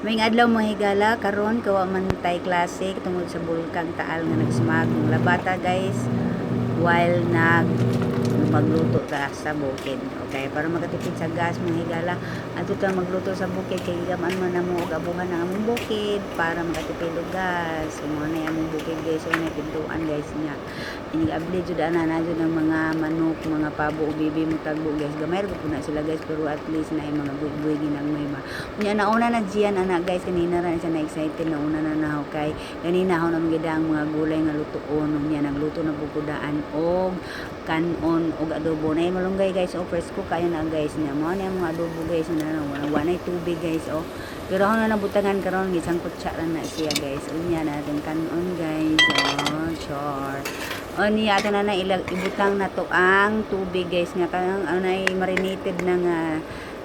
May adlaw mga higala karon kawa man tay klase tungod sa bulkang Taal nga nagsmag ng labata guys while magluto ta sa bukid. Okay, para makatipid sa gas mga higala, ato ta magluto sa bukid kay gaman man namo og abuhan ang among bukid para makatipid og gas. So mo na among bukid guys, so na pintuan guys niya. Ini abli jud ana na jud ang mga manok, mga pabo ug bibi mo tagbo guys. Gamay ra po na sila guys pero at least na mga buig-buig ginang may ma. Unya nauna na diyan ana guys kanina ra siya na excited na una na naho kay kanina ho na gidang mga gulay nga lutuon unya nagluto na bugudaan og kanon og adobo na malunggay guys o fresco kayo na guys niya mo na mga adobo guys na wala tubig guys o pero ako na nabutangan karon isang kutsara na siya guys unya natin kanon guys o char o niya ato na ibutang na to ang tubig guys nga kanang anay marinated na nga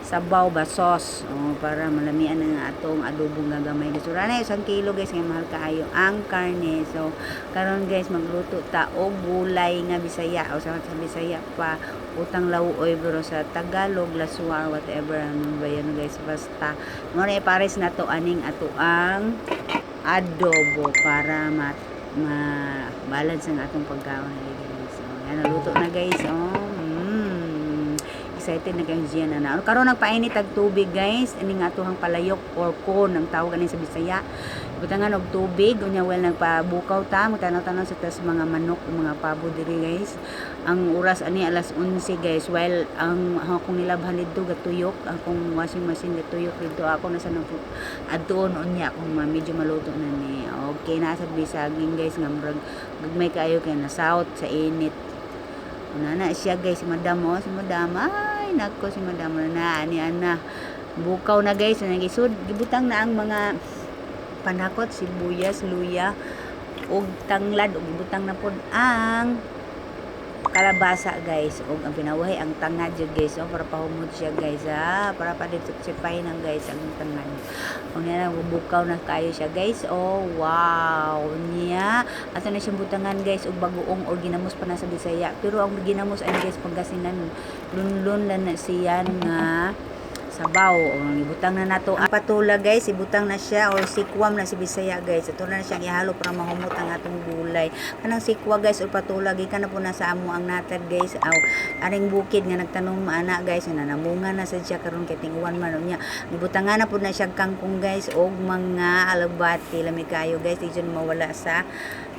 sabaw ba sauce para malamian nga atong adobo nga gamay guys. Ura na 1 kilo guys nga mahal kaayo ang karne. So karon guys magluto ta og gulay nga Bisaya o sa Bisaya pa utang lauoy pero sa Tagalog laswa whatever ano ba yan guys basta mo na ipares na to aning ato ang adobo para balance ang atong pagkaon guys. So yan naluto na guys excited na kayo diyan na. Karon nagpainit tag tubig guys. Ini nga atuhang palayok or kon ang tawag ganin sa Bisaya. Butangan og tubig unya well nagpabukaw ta magtanaw-tanaw sa tas mga manok ug mga pabo diri guys. Ang oras ani alas 11 guys while ang akong nilabhan dito gatuyok akong washing machine gatuyok dito ako nasa adton unya kung medyo maluto na ni. Okay na sa bisaging guys nga murag gagmay kayo kay na south sa init. Na siya guys si madam si madam ay nako si madam na ani ana bukaw na guys nagisud gibutang na ang mga panakot sibuyas luya ug tanglad ug gibutang na pod ang kalabasa guys ug ang pinawahi ang tangad jud guys para pahumot siya guys para pa dito sipay nang guys ang tangad unya na bukaw na kayo siya guys wow niya ato na siyang butangan guys ug bagoong or ginamos pa na sa Bisaya pero ang ginamos ay guys Pangasinan lunlun lang na siya nga sabaw ibutang na nato ang patula guys ibutang na siya or sikwam na si Bisaya guys ito na siya ihalo para mahumot ang atong gulay kanang sikwa guys or patula gikan na po na sa amo ang natad guys aring bukid nga nagtanong ana guys na namunga na sa siya karon kay tinguan man niya ibutangan na po na siya kangkong guys og mga alagbati lami kayo guys di jud mawala sa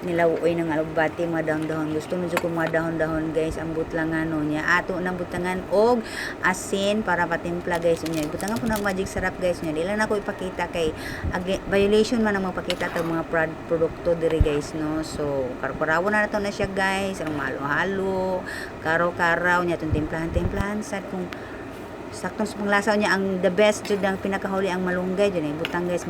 nilawoy ng alagbati mga dahon-dahon gusto mo jud ko mga dahon-dahon guys ang butlangan niya ato nang butangan og asin para patimpla guys niya butangan po ng magic sarap guys niya dili na ko ipakita kay violation man ang magpakita tag mga produkto diri guys no so karaw-karaw na nato na siya guys ang mahalo-halo karaw-karaw niya tong timplahan sad kung saktong sa panglasa niya ang the best jud ang pinakahuli ang malunggay jud butang guys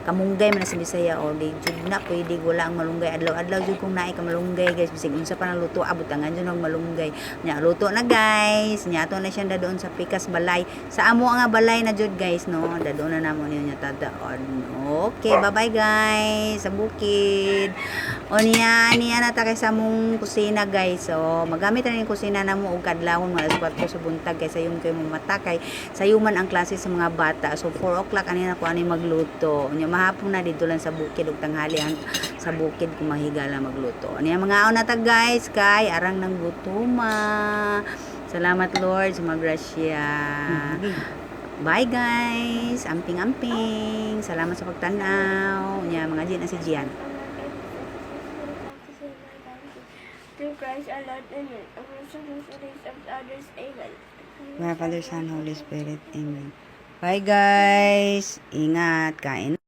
kamunggay man sa Bisaya o di jud na pwede wala ang malunggay adlaw-adlaw jud kung naay ka malunggay guys bisig unsa pa nang luto butangan jud ng malunggay nya luto na guys nya ato na siya dadoon sa pikas balay sa amo nga balay na jud guys no dadoon na namo niya tadaon okay bye bye guys sa bukid o niya na ta kay sa mong kusina guys so magamit na ni kusina namo og kadlawon mga 4 sa buntag kay sayon kayo mata kay sayuman ang klase sa mga bata so 4 o'clock ani na ko ani magluto nya mahapon na dito lang sa bukid ug tanghali ang sa bukid kung mahigala magluto niya mga aon na ta guys kay arang nang gutuma salamat Lord sa mga grasya bye guys amping salamat sa pagtanaw nya mga Gian na si Gian to Christ our Lord, amen. Of others, amen. Father, Son, Holy Spirit, amen. Bye guys. Ingat, kain.